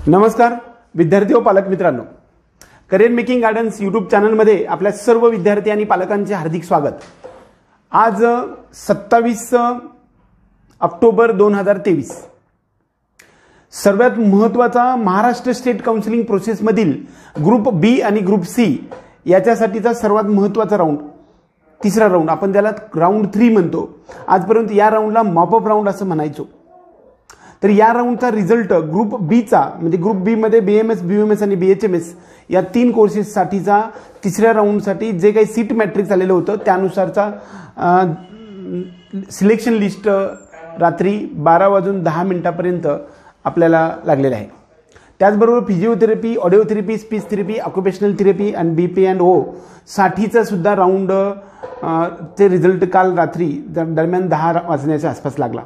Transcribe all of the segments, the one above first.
नमस्कार विद्यार्थी व पालक मित्रांनो, करियर मेकिंग गार्डन्स यूट्यूब चॅनलमध्ये आपल्या सर्व विद्यार्थी आणि पालकांचे हार्दिक स्वागत। आज 27 ऑक्टोबर 2023 सर्वात महत्त्वाचा महाराष्ट्र स्टेट काउन्सिलिंग प्रोसेस मधील ग्रुप बी आणि ग्रुप सी याच्यासाठीचा सर्वात महत्त्वाचा राऊंड, तिसरा राऊंड, आपण त्याला राऊंड 3 म्हणतो। आजपर्यंत या राऊंडला मॉपअप राऊंड असं म्हणायचो। तर या राऊंडचा रिझल्ट ग्रुप बी चा म्हणजे ग्रुप बी मध्ये बीएमएस, बीएमएस आणि बीएचएमएस या 3 कोर्सेस साठीचा तिसऱ्या राऊंड साठी जे काही सीट मॅट्रिक्स आलेलं होतं त्यानुसारचा सिलेक्शन लिस्ट रात्री 12:10 पर्यंत आपल्याला लागलेला आहे। त्याचबरोबर physiotherapy, audiotherapy, speech therapy, occupational therapy आणि बीपी अँड ओ साठीचा सुद्धा राऊंड चे रिझल्ट काल रात्री दरम्यान 10 वाजण्याच्या आसपास लागला।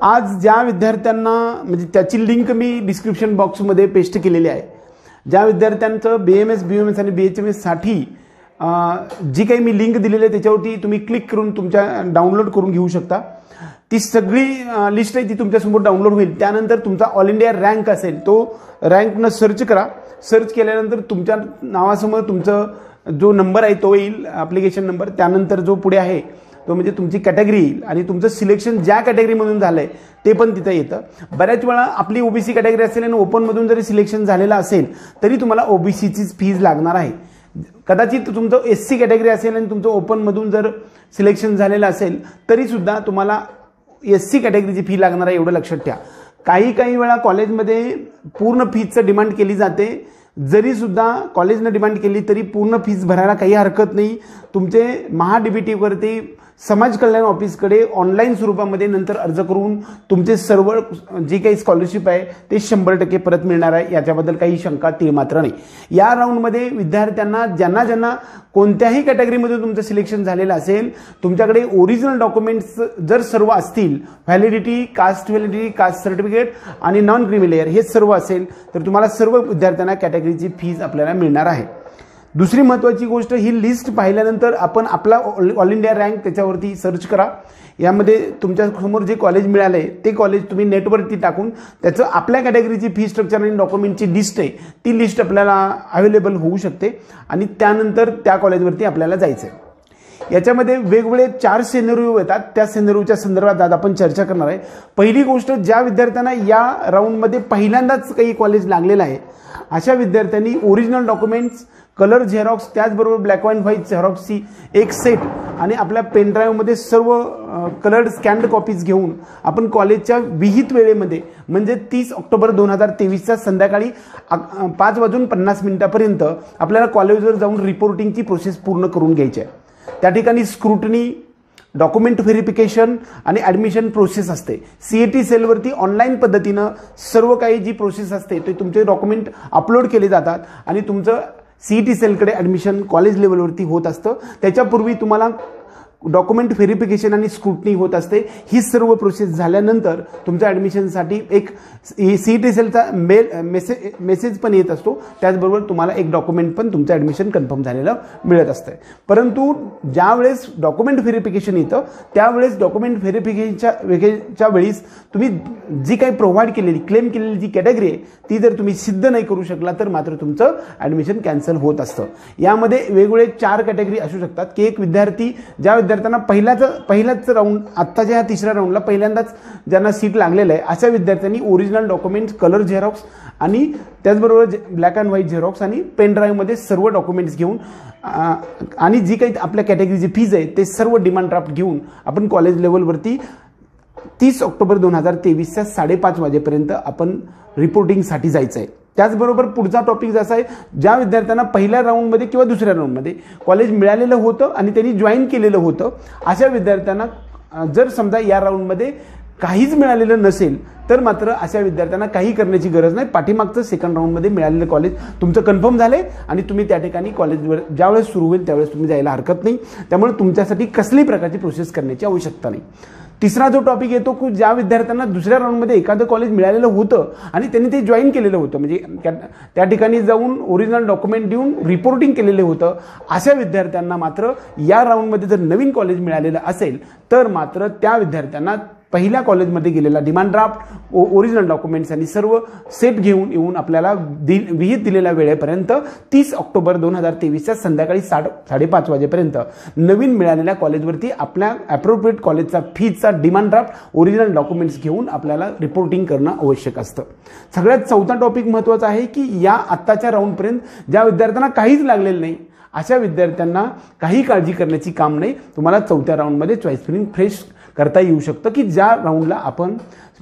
आज ज्या विद्यार्थ्यांना म्हणजे त्याची लिंक मी डिस्क्रिप्शन बॉक्समध्ये पेस्ट केलेली आहे, ज्या विद्यार्थ्यांचं बीएमएस, बीएमएस आणि बीएचएमएस साठी जी काही मी लिंक दिलेली आहे त्याच्यावरती तुम्ही क्लिक करून तुमच्या डाउनलोड करून घेऊ शकता। ती सगळी लिस्ट आहे ती तुमच्यासमोर डाउनलोड होईल। त्यानंतर तुमचा ऑल इंडिया रँक असेल तो रँकनं सर्च करा। सर्च केल्यानंतर तुमच्या नावासमोर तुमचा जो नंबर आहे तो येईल, ॲप्लिकेशन नंबर। त्यानंतर जो पुढे आहे तो म्हणजे तुमची कॅटेगरी येईल आणि तुमचं सिलेक्शन ज्या कॅटेगरीमधून झालंय ते पण तिथे येतं। बऱ्याच वेळा आपली ओबीसी कॅटेगरी असेल आणि ओपनमधून जरी सिलेक्शन झालेलं असेल तरी तुम्हाला ओबीसीचीच फीज लागणार आहे। कदाचित तुमचं एससी कॅटेगरी असेल आणि तुमचं ओपनमधून जर सिलेक्शन झालेलं असेल तरी सुद्धा तुम्हाला एससी कॅटेगरीची फी लागणार आहे, एवढं लक्षात ठेवा। काही वेळा कॉलेजमध्ये पूर्ण फीजचं डिमांड केली जाते, जरी सुद्धा कॉलेजने डिमांड केली तरी पूर्ण फीस भरायला काही हरकत नाही। तुमचे महाडीबीटी वरती समाज कल्याण ऑफिसकडे ऑनलाईन स्वरूपामध्ये नंतर अर्ज करून तुमचे सर्व जी काही स्कॉलरशिप आहे ते 100% परत मिळणार आहे, याच्याबद्दल काही शंका ती मात्र नाही। या राऊंडमध्ये विद्यार्थ्यांना ज्यांना कोणत्याही कॅटेगरीमध्ये तुमचं सिलेक्शन झालेलं असेल, तुमच्याकडे ओरिजिनल डॉक्युमेंट्स जर सर्व असतील, validity, caste validity, caste certificate आणि नॉन क्रिमिलेअर हे सर्व असेल तर तुम्हाला सर्व विद्यार्थ्यांना कॅटेगरीची फीज आपल्याला मिळणार आहे। दुसरी महत्त्वाची गोष्ट, ही लिस्ट पाहिल्यानंतर आपण आपला ऑल इंडिया रँक त्याच्यावरती सर्च करा। यामध्ये तुमच्या समोर जे कॉलेज मिळाले ते कॉलेज तुम्ही नेटवरती टाकून त्याचं आपल्या कॅटेगरीची फी स्ट्रक्चर आणि डॉक्युमेंटची लिस्ट आहे ती लिस्ट आपल्याला अवेलेबल होऊ शकते आणि त्यानंतर त्या कॉलेजवरती आपल्याला जायचं आहे। याच्यामध्ये वेगवेगळे 4 सिनेरिओ येतात, त्या सिनेरिओच्या संदर्भात आज आपण चर्चा करणार आहे। पहिली गोष्ट, ज्या विद्यार्थ्यांना या राऊंडमध्ये पहिल्यांदाच काही कॉलेज लागलेलं आहे अशा विद्यार्थ्यांनी ओरिजिनल डॉक्युमेंट्स, कलर झेरॉक्स, त्याचबरोबर ब्लॅक अँड व्हाईट झेरॉक्सची एक सेट आणि आपल्या पेन ड्राईव्हमध्ये सर्व कलर्ड स्कॅन्ड कॉपीज घेऊन आपण कॉलेजच्या विहित वेळेमध्ये म्हणजे 30 ऑक्टोबर 2023 संध्याकाळी 5:50 पर्यंत आपल्याला कॉलेजवर जाऊन रिपोर्टिंगची प्रोसेस पूर्ण करून घ्यायची आहे। त्या ठिकाणी स्क्रुटनी, डॉक्युमेंट व्हेरिफिकेशन आणि ॲडमिशन प्रोसेस असते। सीईटी सेलवरती ऑनलाईन पद्धतीनं सर्व काही जी प्रोसेस असते ते तुमचे डॉक्युमेंट अपलोड केले जातात आणि तुमचं सीईटी सेलकडे ॲडमिशन कॉलेज लेवलवरती होत असतं। त्याच्यापूर्वी तुम्हाला डॉक्युमेंट व्हेरिफिकेशन आणि स्क्रुटनी होत असते। ही सर्व प्रोसेस झाल्यानंतर तुमच्या ॲडमिशनसाठी एक सीईटी सेलचा मेसेज पण येत असतो, त्याचबरोबर तुम्हाला एक डॉक्युमेंट पण तुमचं ॲडमिशन कन्फर्म झालेलं मिळत असतं। परंतु ज्यावेळेस डॉक्युमेंट व्हेरिफिकेशन येतं त्यावेळेस डॉक्युमेंट व्हेरिफिकेशनच्या वेळेस तुम्ही जी काही प्रोव्हाइड केलेली, क्लेम केलेली जी कॅटेगरी आहे ती जर तुम्ही सिद्ध नाही करू शकला तर मात्र तुमचं ॲडमिशन कॅन्सल होत असतं। यामध्ये वेगवेगळे 4 कॅटेगरी असू शकतात की एक विद्यार्थी, ज्या विद्यार्थ्यांना पहिलाच राऊंड, आत्ताच्या या तिसऱ्या राऊंडला पहिल्यांदाच ज्यांना सीट लागलेलं आहे अशा विद्यार्थ्यांनी ओरिजिनल डॉक्युमेंट्स, कलर झेरॉक्स आणि त्याचबरोबर ब्लॅक अँड व्हाईट झेरॉक्स आणि पेन ड्राईव्हमध्ये सर्व डॉक्युमेंट्स घेऊन आणि जी काही आपल्या कॅटेगरीची फीज आहे ते सर्व डिमांड ड्राफ्ट घेऊन आपण कॉलेज लेवलवरती 30 ऑक्टोबर 2023 5:30 वाजेपर्यंत आपण रिपोर्टिंगसाठी जायचं आहे। त्याचबरोबर पुढचा टॉपिक जसा आहे, ज्या विद्यार्थ्यांना पहिल्या राऊंडमध्ये किंवा दुसऱ्या राऊंडमध्ये कॉलेज मिळालेलं होतं आणि त्यांनी जॉईन केलेलं होतं अशा विद्यार्थ्यांना जर समजा या राऊंडमध्ये काहीच मिळालेलं नसेल तर मात्र अशा विद्यार्थ्यांना काही करण्याची गरज नाही। पाठीमागचं सेकंड राऊंडमध्ये मिळालेलं कॉलेज तुमचं कन्फर्म झालंय आणि तुम्ही त्या ठिकाणी कॉलेजवर ज्यावेळेस सुरू होईल त्यावेळेस तुम्ही जायला हरकत नाही, त्यामुळे तुमच्यासाठी कसलीही प्रकारची प्रोसेस करण्याची आवश्यकता नाही। तिसरा जो टॉपिक येतो की ज्या विद्यार्थ्यांना दुसऱ्या राऊंडमध्ये एखादं कॉलेज मिळालेलं होतं आणि त्यांनी ते जॉईन केलेलं होतं, म्हणजे त्या ठिकाणी जाऊन ओरिजिनल डॉक्युमेंट देऊन रिपोर्टिंग केलेलं होतं, अशा विद्यार्थ्यांना मात्र या राऊंडमध्ये जर नवीन कॉलेज मिळालेलं असेल तर मात्र त्या विद्यार्थ्यांना पहिल्या कॉलेजमध्ये गेलेला डिमांड ड्राफ्ट, ओरिजिनल डॉक्युमेंट्स आणि सर्व सेट घेऊन येऊन आपल्याला विहित दिलेल्या वेळेपर्यंत 30 ऑक्टोबर 2023च्या संध्याकाळी 5:30 वाजेपर्यंत नवीन मिळालेल्या कॉलेजवरती आपल्या ॲप्रोप्रिएट कॉलेजचा फीचा डिमांड ड्राफ्ट, ओरिजिनल डॉक्युमेंट्स घेऊन आपल्याला रिपोर्टिंग करणं आवश्यक असतं. सगळ्यात चौथा टॉपिक महत्त्वाचा आहे की या आत्ताच्या राऊंडपर्यंत ज्या विद्यार्थ्यांना काहीच लागलेलं नाही अशा विद्यार्थ्यांना काही काळजी करण्याची काम नाही. तुम्हाला चौथ्या राऊंडमध्ये चॉईस फिलिंग फ्रेश करता येऊ शकतं की ज्या राऊंडला आपण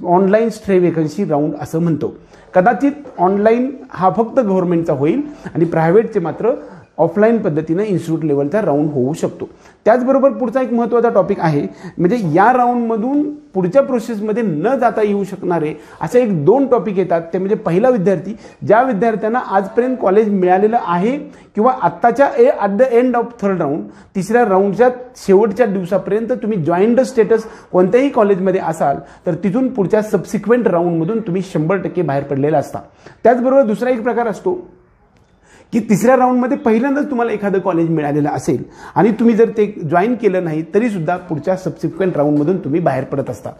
ऑनलाईन स्ट्रे वेकन्सी राऊंड असं म्हणतो. कदाचित ऑनलाईन हा फक्त गव्हर्नमेंटचा होईल आणि प्रायव्हेटचे मात्र ऑफलाईन पद्धतीनं इन्स्टिट्यूट लेवलचा राऊंड होऊ शकतो. त्याचबरोबर पुढचा एक महत्त्वाचा टॉपिक आहे म्हणजे या राऊंडमधून पुढच्या प्रोसेसमध्ये न जाता येऊ शकणारे असे एक 2 टॉपिक येतात. ते म्हणजे पहिला विद्यार्थी, ज्या विद्यार्थ्यांना आजपर्यंत कॉलेज मिळालेलं आहे किंवा आत्ताच्या at the end of third round, तिसऱ्या राऊंडच्या शेवटच्या दिवसापर्यंत तुम्ही जॉईंट स्टेटस कोणत्याही कॉलेजमध्ये असाल तर तिथून पुढच्या सबसिक्वेंट राऊंडमधून तुम्ही 100% बाहेर पडलेला असता. त्याचबरोबर दुसरा एक प्रकार असतो की तिसऱ्या राऊंडमध्ये पहिल्यांदाच तुम्हाला एखादं कॉलेज मिळालेलं असेल आणि तुम्ही जर ते जॉईन केलं नाही तरीसुद्धा पुढच्या सबसिक्वेंट राऊंडमधून तुम्ही बाहेर पडत असता.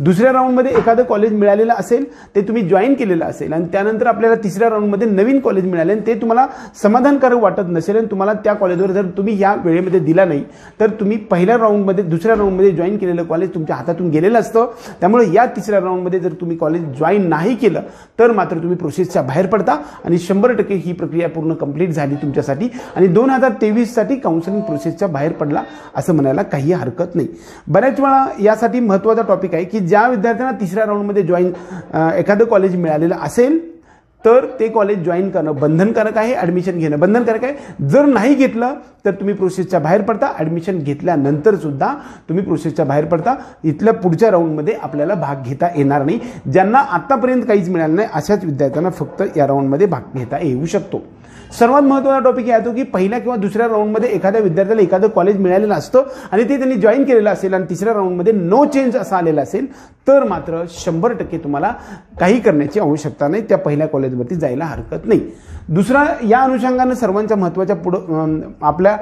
दुसऱ्या राऊंडमध्ये एखादं कॉलेज मिळालेलं असेल, ते तुम्ही जॉईन केलेलं असेल आणि त्यानंतर आपल्याला तिसऱ्या राऊंडमध्ये नवीन कॉलेज मिळाले आणि ते तुम्हाला समाधानकारक वाटत नसेल आणि तुम्हाला त्या कॉलेजवर जर तुम्ही या वेळेमध्ये दिला नाही तर तुम्ही पहिल्या राऊंडमध्ये दुसऱ्या राऊंडमध्ये जॉईन केलेलं कॉलेज तुमच्या हातातून गेलेलं असतं. त्यामुळे या तिसऱ्या राऊंडमध्ये जर तुम्ही कॉलेज जॉईन नाही केलं तर मात्र तुम्ही प्रोसेसच्या बाहेर पडता आणि 100% ही प्रक्रिया पूर्ण कंप्लीट झाली तुमच्यासाठी आणि 2023 साठी काउन्सिलिंग प्रोसेसच्या बाहेर पडला असं म्हणायला काही हरकत नाही. बऱ्याच वेळा यासाठी महत्त्वाचा टॉपिक आहे की ज्या विद्यार्थ्यांना तिसऱ्या राऊंडमध्ये एखादं कॉलेज मिळालेलं असेल तर ते कॉलेज जॉईन करणं बंधनकारक आहे, ॲडमिशन घेणं बंधनकारक आहे. जर नाही घेतलं तर तुम्ही प्रोसेसच्या बाहेर पडता. ॲडमिशन घेतल्यानंतर सुद्धा तुम्ही प्रोसेसच्या बाहेर पडता. इथल्या पुढच्या राऊंडमध्ये आपल्याला भाग घेता येणार नाही. ज्यांना आतापर्यंत काहीच मिळालं नाही अशाच विद्यार्थ्यांना फक्त या राऊंडमध्ये भाग घेता येऊ शकतो. सर्वात महत्त्वाचा टॉपिक येतो की पहिल्या किंवा दुसऱ्या राऊंडमध्ये एखाद्या विद्यार्थ्याला एखादं कॉलेज मिळालेलं असतं आणि ते त्यांनी जॉईन केलेलं असेल आणि तिसऱ्या राऊंडमध्ये नो चेंज असं आलेलं असेल तर मात्र 100% तुम्हाला काही करण्याची आवश्यकता नाही. त्या पहिल्या कॉलेजवरती जायला हरकत नाही. दुसरा, या अनुषंगानं सर्वांच्या महत्त्वाच्या पुढं आपल्या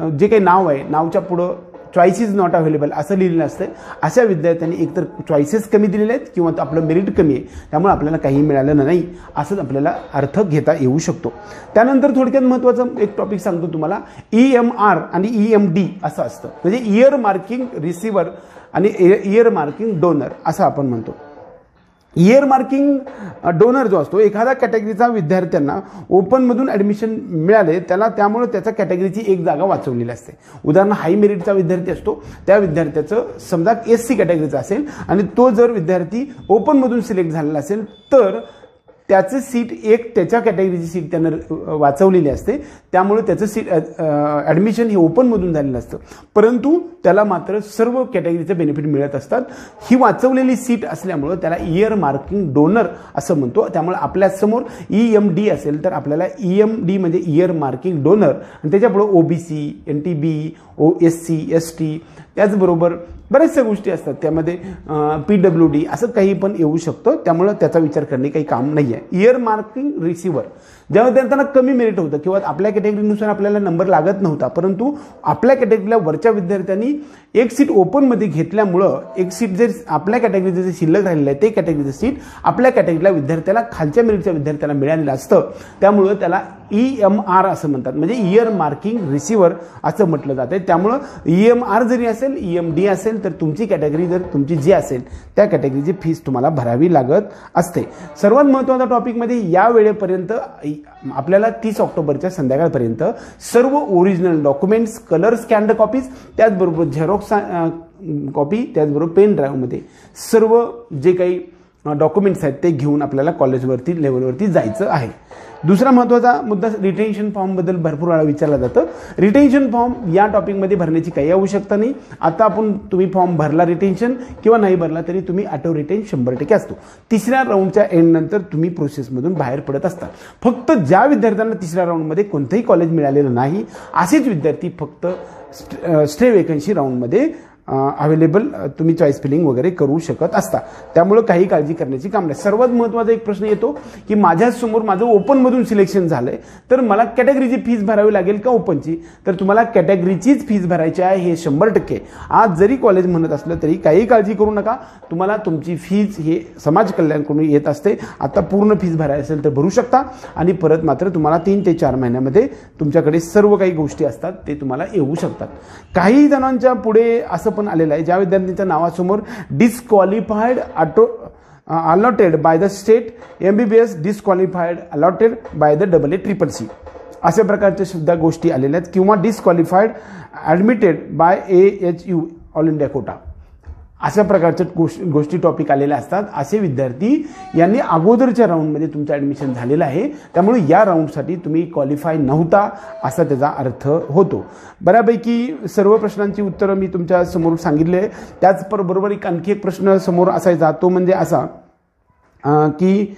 जे काही नाव आहे, नावच्या पुढं चॉईस इज नॉट अवेलेबल असं लिहिलेलं असतं. अशा विद्यार्थ्यांनी एकतर चॉईसेस कमी दिलेले आहेत किंवा आपलं मेरिट कमी आहे, त्यामुळे आपल्याला काही मिळालं नाही असंच आपल्याला अर्थ घेता येऊ शकतो. त्यानंतर थोडक्यात महत्त्वाचं एक टॉपिक सांगतो तुम्हाला. EMR आणि EMD असं असतं, म्हणजे इयर मार्किंग रिसिव्हर आणि इयर मार्किंग डोनर असं आपण म्हणतो. इयर मार्किंग डोनर जो असतो, एखाद्या कॅटेगरीचा विद्यार्थ्यांना ओपनमधून ॲडमिशन मिळाले त्यामुळे त्याच्या कॅटेगरीची एक जागा वाचवलेली असते. उदाहरण हाय मेरिटचा विद्यार्थी असतो, त्या विद्यार्थ्याचं समजा SC कॅटेगरीचा असेल आणि तो जर विद्यार्थी ओपनमधून सिलेक्ट झालेला असेल तर त्याचं सीट एक त्याच्या कॅटेगरीची सीट त्यानं वाचवलेली असते. त्यामुळे त्याचं सीट ॲडमिशन हे ओपनमधून झालेलं असतं, परंतु त्याला मात्र सर्व कॅटेगरीचे बेनिफिट मिळत असतात. ही वाचवलेली सीट असल्यामुळं त्याला इयर मार्किंग डोनर असं म्हणतो. त्यामुळे आपल्यासमोर EMD असेल तर आपल्याला EMD म्हणजे इयर मार्किंग डोनर आणि त्याच्यापुढं OBC, NTB, SC, ST त्याचबरोबर बऱ्याचशा गोष्टी असतात. त्यामध्ये PWD असं काही पण येऊ शकतं. त्यामुळं त्याचा विचार करणे काही काम नाही आहे. इयर मार्किंग रिसिव्हर, ज्या विद्यार्थ्यांना कमी मेरिट होतं किंवा आपल्या कॅटेगरीनुसार आपल्याला नंबर लागत नव्हता, परंतु आपल्या कॅटेगरीला वरच्या विद्यार्थ्यांनी एक सीट ओपनमध्ये घेतल्यामुळं एक सीट जे आपल्या कॅटेगरीचं जे शिल्लक राहिलेलं आहे ते कॅटेगरीचं सीट आपल्या कॅटेगरीला विद्यार्थ्याला खालच्या मेरिटच्या विद्यार्थ्याला मिळालेलं असतं. त्यामुळं त्याला EMR असं म्हणतात, म्हणजे इयर मार्किंग रिसिव्हर असं म्हटलं जातं. त्यामुळं EMR जरी असेल, EMD असेल तर तुमची कॅटेगरी जर तुमची जी असेल त्या कॅटेगरीची फीस तुम्हाला भरावी लागत असते. सर्वात महत्त्वाचा टॉपिकमध्ये या वेळेपर्यंत आपल्याला 30 ऑक्टोबरच्या संध्याकाळपर्यंत सर्व original documents, colour scanned copies, त्याचबरोबर झेरॉक्स कॉपी, त्याचबरोबर पेन ड्राईव्हमध्ये सर्व जे काही डॉक्युमेंट्स आहेत ते घेऊन आपल्याला कॉलेजवरती लेवलवरती जायचं आहे. दुसरा महत्त्वाचा मुद्दा, रिटेन्शन फॉर्मबद्दल भरपूर वेळा विचारला जातं. रिटेन्शन फॉर्म या टॉपिकमध्ये भरण्याची काही आवश्यकता नाही. आता तुम्ही फॉर्म भरला रिटेन्शन किंवा नाही भरला तरी तुम्ही ऑटो रिटेन 100% असतो. तिसऱ्या राऊंडच्या एंडनंतर तुम्ही प्रोसेसमधून बाहेर पडत असता. फक्त ज्या विद्यार्थ्यांना तिसऱ्या राऊंडमध्ये कोणतंही कॉलेज मिळालेलं नाही असेच विद्यार्थी फक्त स्टे वेकन्सी राऊंडमध्ये अवेलेबल तुम्ही चॉईस फिलिंग वगैरे करू शकत असता. त्यामुळे काही काळजी करण्याची काम नाही. सर्वात महत्त्वाचा एक प्रश्न येतो की माझ्यासमोर माझं ओपनमधून सिलेक्शन झालंय, तर मला कॅटेगरीची फीस भरावी लागेल का ओपनची? तर तुम्हाला कॅटेगरीचीच फीस भरायची आहे, हे 100%. आज जरी कॉलेज म्हणत असलं तरी काही काळजी करू नका. तुम्हाला तुमची फीज हे समाज कल्याणकडून येत असते. आता पूर्ण फीस भरायची असेल तर भरू शकता आणि परत मात्र तुम्हाला 3 ते 4 महिन्यामध्ये तुमच्याकडे सर्व काही गोष्टी असतात ते तुम्हाला येऊ शकतात. काही जणांच्या पुढे असं पण आलेलं आहे, ज्या विद्यार्थ्यांच्या नावासमोर disqualified allotted by the state, MBBS disqualified allotted by the AACCC अशा प्रकारच्या सुद्धा गोष्टी आलेल्या आहेत, किंवा disqualified admitted by AHU all India quota अशा प्रकारच्या गोष्टी टॉपिक आलेल्या असतात. असे विद्यार्थी यांनी अगोदरच्या राऊंडमध्ये तुमचं ॲडमिशन झालेलं आहे, त्यामुळे या राऊंडसाठी तुम्ही क्वालिफाय नव्हता असा त्याचा अर्थ होतो. बऱ्यापैकी सर्व प्रश्नांची उत्तरं मी तुमच्या समोर सांगितले. त्याचबरोबर आणखी एक प्रश्न समोर असायचा, तो म्हणजे असा की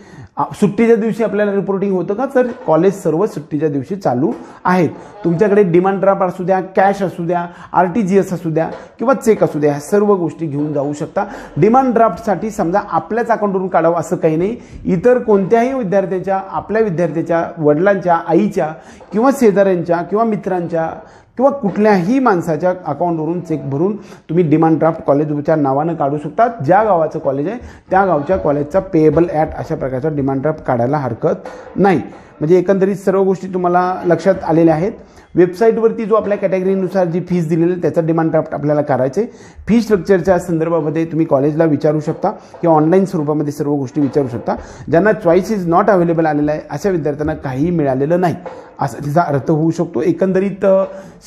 सुट्टीच्या दिवशी आपल्याला रिपोर्टिंग होतं का? तर कॉलेज सर्व सुट्टीच्या दिवशी चालू आहेत. तुमच्याकडे डिमांड ड्राफ्ट असू द्या, कॅश असू द्या, RTGS असू द्या किंवा चेक असू द्या, ह्या सर्व गोष्टी घेऊन जाऊ शकता. डिमांड ड्राफ्टसाठी समजा आपल्याच अकाउंटवरून काढावं असं काही नाही. इतर कोणत्याही विद्यार्थ्याच्या, आपल्या विद्यार्थ्याच्या वडिलांच्या, आईच्या किंवा शेजाऱ्यांच्या किंवा मित्रांच्या किंवा कुठल्याही माणसाच्या अकाउंटवरून चेक भरून तुम्ही डिमांड ड्राफ्ट कॉलेजच्या नावानं काढू शकता. ज्या गावाचं कॉलेज आहे त्या गावच्या कॉलेजचा पेएबल ॲट अशा प्रकारचा डिमांड ड्राफ्ट काढायला हरकत नाही. म्हणजे एकंदरीत सर्व गोष्टी तुम्हाला लक्षात आलेल्या आहेत. वेबसाईटवरती जो आपल्या कॅटेगरीनुसार जी फीस दिलेली आहे त्याचा डिमांड ड्राफ्ट आपल्याला करायचे. फी स्ट्रक्चरच्या संदर्भामध्ये तुम्ही कॉलेजला विचारू शकता किंवा ऑनलाईन स्वरूपामध्ये सर्व गोष्टी विचारू शकता. ज्यांना चॉईस इज नॉट अवेलेबल आलेला आहे अशा विद्यार्थ्यांना काहीही मिळालेलं नाही असा त्याचा अर्थ होऊ शकतो. एकंदरीत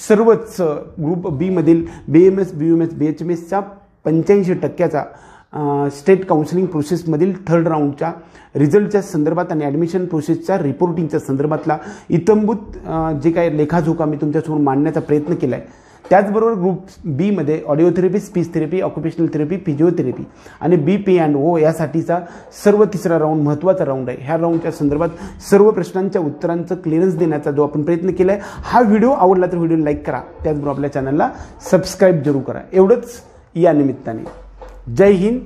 सर्वच ग्रुप बी मधील BMS, BUMS, BHMSच्या 85% स्टेट काउन्सिलिंग प्रोसेसमधील 3rd राऊंडच्या रिझल्टच्या संदर्भात आणि ॲडमिशन प्रोसेसच्या रिपोर्टिंगच्या संदर्भातला इतंभूत जे काही लेखाजोखा मी तुमच्यासमोर मांडण्याचा प्रयत्न केला आहे. त्याचबरोबर ग्रुप बी मध्ये audio therapy, speech therapy, occupational therapy, physiotherapy आणि BP&O यासाठीचा सर्व 3रा राऊंड महत्त्वाचा राऊंड आहे. ह्या राऊंडच्या संदर्भात सर्व प्रश्नांच्या उत्तरांचं क्लिअरन्स देण्याचा जो आपण प्रयत्न केला आहे. हा व्हिडिओ आवडला तर व्हिडिओ लाईक करा, त्याचबरोबर आपल्या चॅनलला सबस्क्राईब जरूर करा. एवढंच या निमित्ताने. जय हिंद.